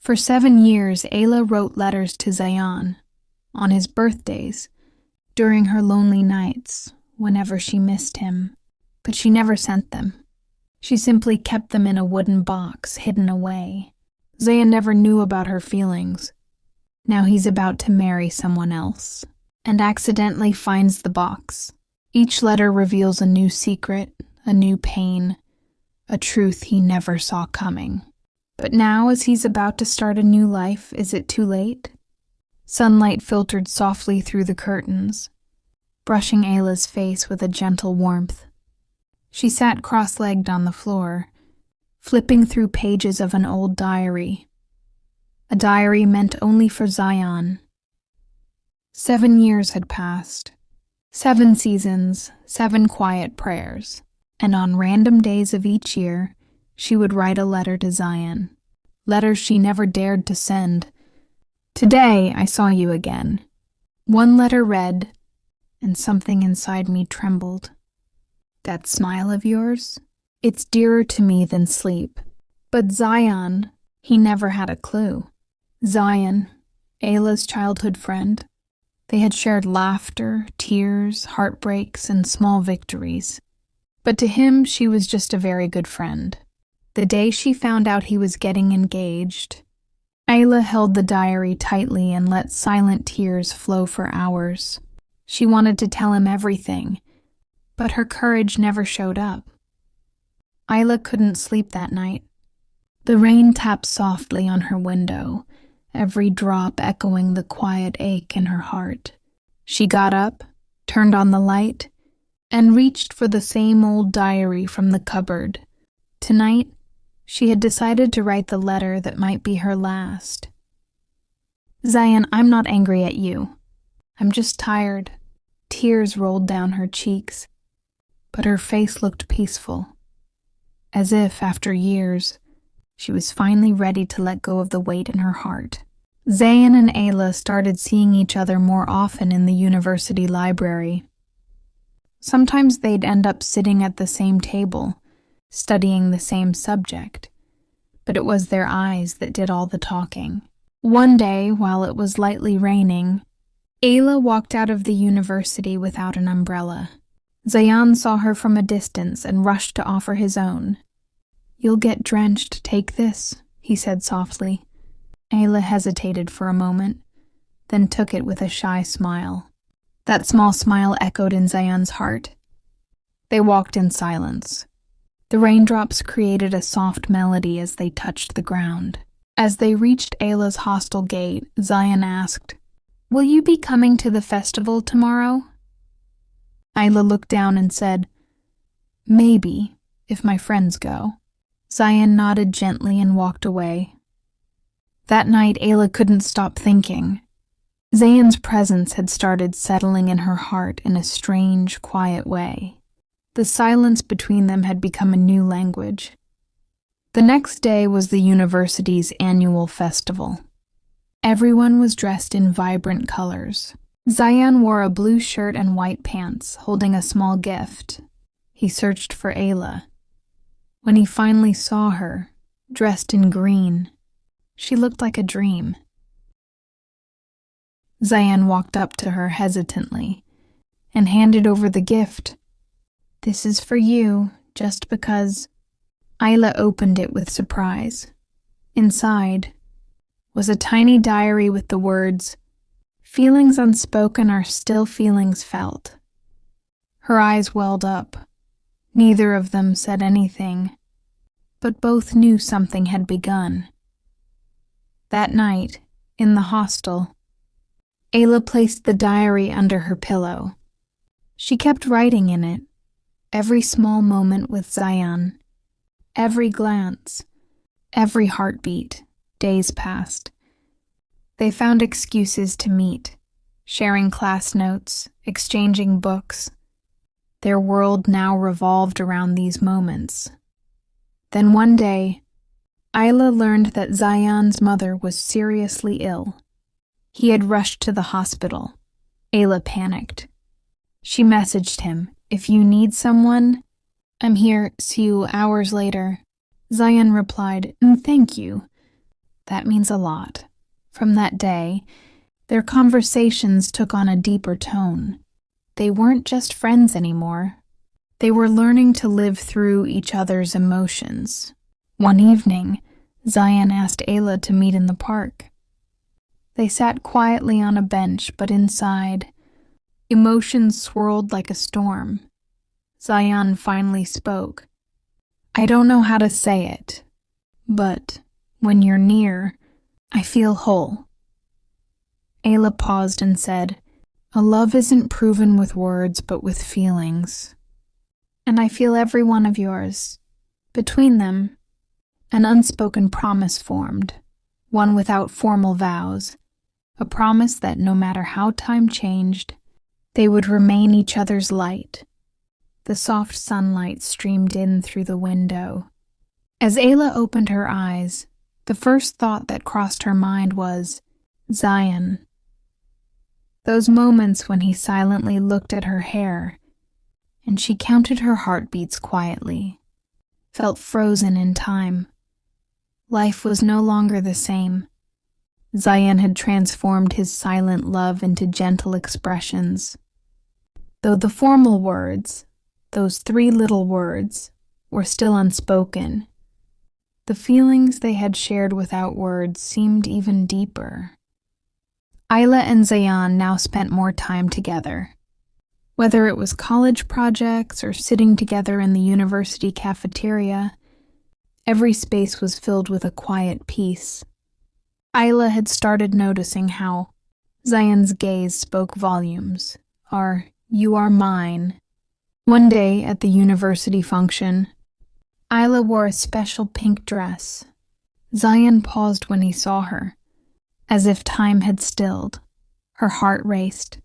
For 7 years, Ayla wrote letters to Zayan, on his birthdays, during her lonely nights, whenever she missed him, but she never sent them. She simply kept them in a wooden box, hidden away. Zayan never knew about her feelings. Now he's about to marry someone else, and accidentally finds the box. Each letter reveals a new secret, a new pain, a truth he never saw coming. But now, as he's about to start a new life, is it too late? Sunlight filtered softly through the curtains, brushing Ayla's face with a gentle warmth. She sat cross-legged on the floor, flipping through pages of an old diary. A diary meant only for Zayan. 7 years had passed. 7 seasons, 7 quiet prayers. And on random days of each year, she would write a letter to Zayan. Letters she never dared to send. Today, I saw you again. One letter read, and something inside me trembled. That smile of yours? It's dearer to me than sleep. But Zayan, he never had a clue. Zayan, Ayla's childhood friend. They had shared laughter, tears, heartbreaks, and small victories. But to him, she was just a very good friend. The day she found out he was getting engaged, Ayla held the diary tightly and let silent tears flow for hours. She wanted to tell him everything, but her courage never showed up. Ayla couldn't sleep that night. The rain tapped softly on her window, every drop echoing the quiet ache in her heart. She got up, turned on the light, and reached for the same old diary from the cupboard. Tonight, she had decided to write the letter that might be her last. Zayan, I'm not angry at you. I'm just tired. Tears rolled down her cheeks, but her face looked peaceful, as if, after years, she was finally ready to let go of the weight in her heart. Zayan and Ayla started seeing each other more often in the university library. Sometimes they'd end up sitting at the same table, studying the same subject, but it was their eyes that did all the talking. One day, while it was lightly raining, Ayla walked out of the university without an umbrella. Zayan saw her from a distance and rushed to offer his own. "You'll get drenched, take this," he said softly. Ayla hesitated for a moment, then took it with a shy smile. That small smile echoed in Zayan's heart. They walked in silence. The raindrops created a soft melody as they touched the ground. As they reached Ayla's hostel gate, Zayan asked, "Will you be coming to the festival tomorrow?" Ayla looked down and said, "Maybe, if my friends go." Zayan nodded gently and walked away. That night, Ayla couldn't stop thinking. Zayan's presence had started settling in her heart in a strange, quiet way. The silence between them had become a new language. The next day was the university's annual festival. Everyone was dressed in vibrant colors. Zayan wore a blue shirt and white pants, holding a small gift. He searched for Ayla. When he finally saw her, dressed in green, she looked like a dream. Zayan walked up to her hesitantly and handed over the gift. "This is for you, just because." Ayla opened it with surprise. Inside was a tiny diary with the words, "Feelings unspoken are still feelings felt." Her eyes welled up. Neither of them said anything, but both knew something had begun. That night, in the hostel, Ayla placed the diary under her pillow. She kept writing in it, every small moment with Zayan, every glance, every heartbeat. Days passed. They found excuses to meet, sharing class notes, exchanging books. Their world now revolved around these moments. Then one day, Ayla learned that Zayan's mother was seriously ill. He had rushed to the hospital. Ayla panicked. She messaged him, "If you need someone, I'm here, see you hours later." Zayan replied, "Thank you." That means a lot. From that day, their conversations took on a deeper tone. They weren't just friends anymore. They were learning to live through each other's emotions. One evening, Zayan asked Ayla to meet in the park. They sat quietly on a bench, but inside, emotions swirled like a storm. Zayan finally spoke. "I don't know how to say it, but when you're near, I feel whole." Ayla paused and said, "A love isn't proven with words, but with feelings. And I feel every one of yours." Between them, an unspoken promise formed, one without formal vows, a promise that no matter how time changed, they would remain each other's light. The soft sunlight streamed in through the window. As Ayla opened her eyes, the first thought that crossed her mind was, Zayan. Those moments when he silently looked at her hair, and she counted her heartbeats quietly, felt frozen in time. Life was no longer the same. Zayan had transformed his silent love into gentle expressions. Though the formal words, those 3 little words, were still unspoken, the feelings they had shared without words seemed even deeper. Ayla and Zayan now spent more time together. Whether it was college projects or sitting together in the university cafeteria, every space was filled with a quiet peace. Ayla had started noticing how Zayan's gaze spoke volumes, our "you are mine." One day at the university function, Ayla wore a special pink dress. Zayan paused when he saw her, as if time had stilled. Her heart raced.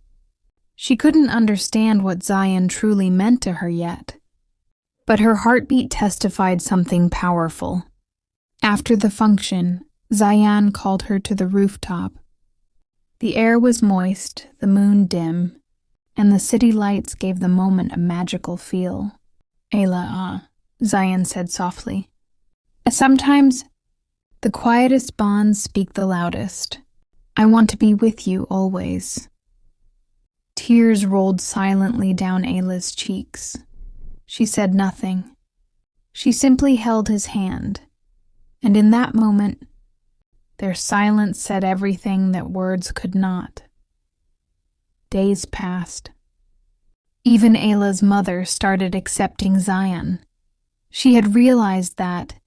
She couldn't understand what Zayan truly meant to her yet, but her heartbeat testified something powerful. After the function, Zayan called her to the rooftop. The air was moist, the moon dim, and the city lights gave the moment a magical feel. "Ayla, Zayan said softly. "Sometimes the quietest bonds speak the loudest. I want to be with you always." Tears rolled silently down Ayla's cheeks. She said nothing. She simply held his hand, and in that moment, their silence said everything that words could not. Days passed. Even Ayla's mother started accepting Zayan. She had realized that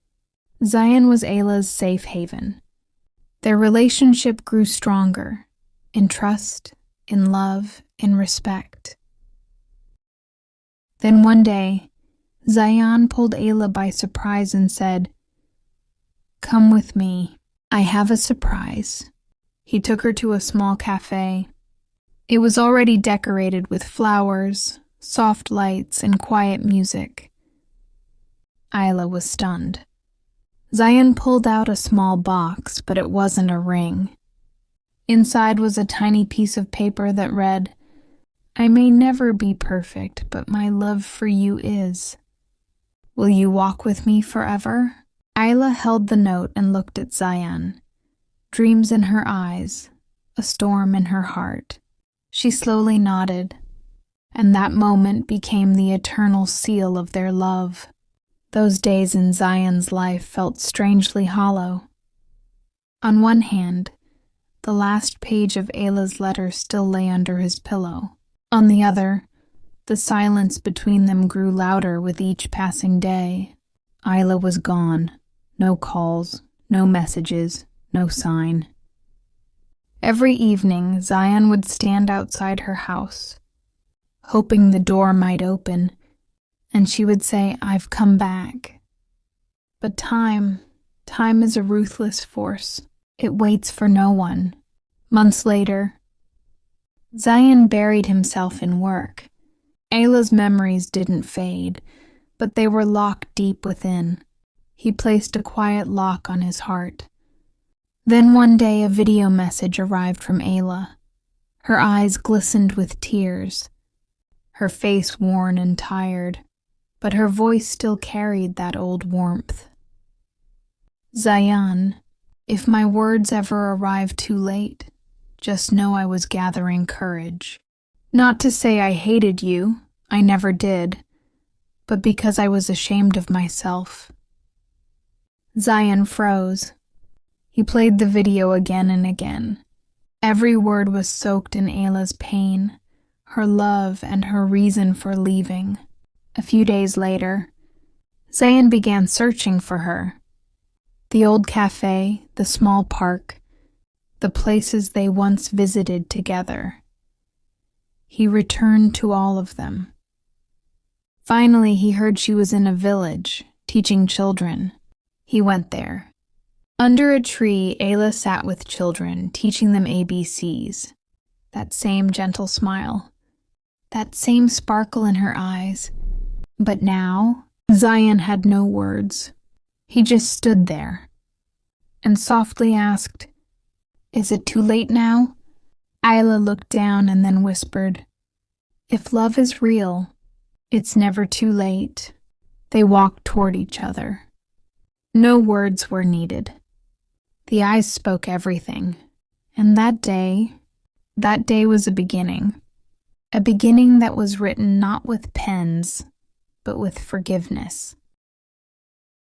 Zayan was Ayla's safe haven. Their relationship grew stronger, in trust, in love, in respect. Then one day, Zayan pulled Ayla by surprise and said, "Come with me. I have a surprise." He took her to a small cafe. It was already decorated with flowers, soft lights, and quiet music. Ayla was stunned. Zayan pulled out a small box, but it wasn't a ring. Inside was a tiny piece of paper that read, "I may never be perfect, but my love for you is. Will you walk with me forever?" Ayla held the note and looked at Zayan. Dreams in her eyes, a storm in her heart. She slowly nodded, and that moment became the eternal seal of their love. Those days in Zayan's life felt strangely hollow. On one hand, the last page of Ayla's letter still lay under his pillow. On the other, the silence between them grew louder with each passing day. Ayla was gone. No calls, no messages, no sign. Every evening, Zayan would stand outside her house, hoping the door might open, and she would say, "I've come back." But time is a ruthless force. It waits for no one. Months later, Zayan buried himself in work. Ayla's memories didn't fade, but they were locked deep within. He placed a quiet lock on his heart. Then one day a video message arrived from Ayla. Her eyes glistened with tears, her face worn and tired, but her voice still carried that old warmth. "Zayan, If my words ever arrive too late, just know I was gathering courage. Not to say I hated you, I never did, but because I was ashamed of myself." Zayan froze. He played the video again and again. Every word was soaked in Ayla's pain, her love, and her reason for leaving. A few days later, Zayan began searching for her. The old cafe, the small park, the places they once visited together. He returned to all of them. Finally, he heard she was in a village, teaching children. He went there. Under a tree, Ayla sat with children, teaching them ABCs. That same gentle smile, that same sparkle in her eyes. But now, Zayan had no words. He just stood there and softly asked, "Is it too late now?" Ayla looked down and then whispered, "If love is real, it's never too late." They walked toward each other. No words were needed. The eyes spoke everything. And that day was a beginning that was written not with pens, but with forgiveness.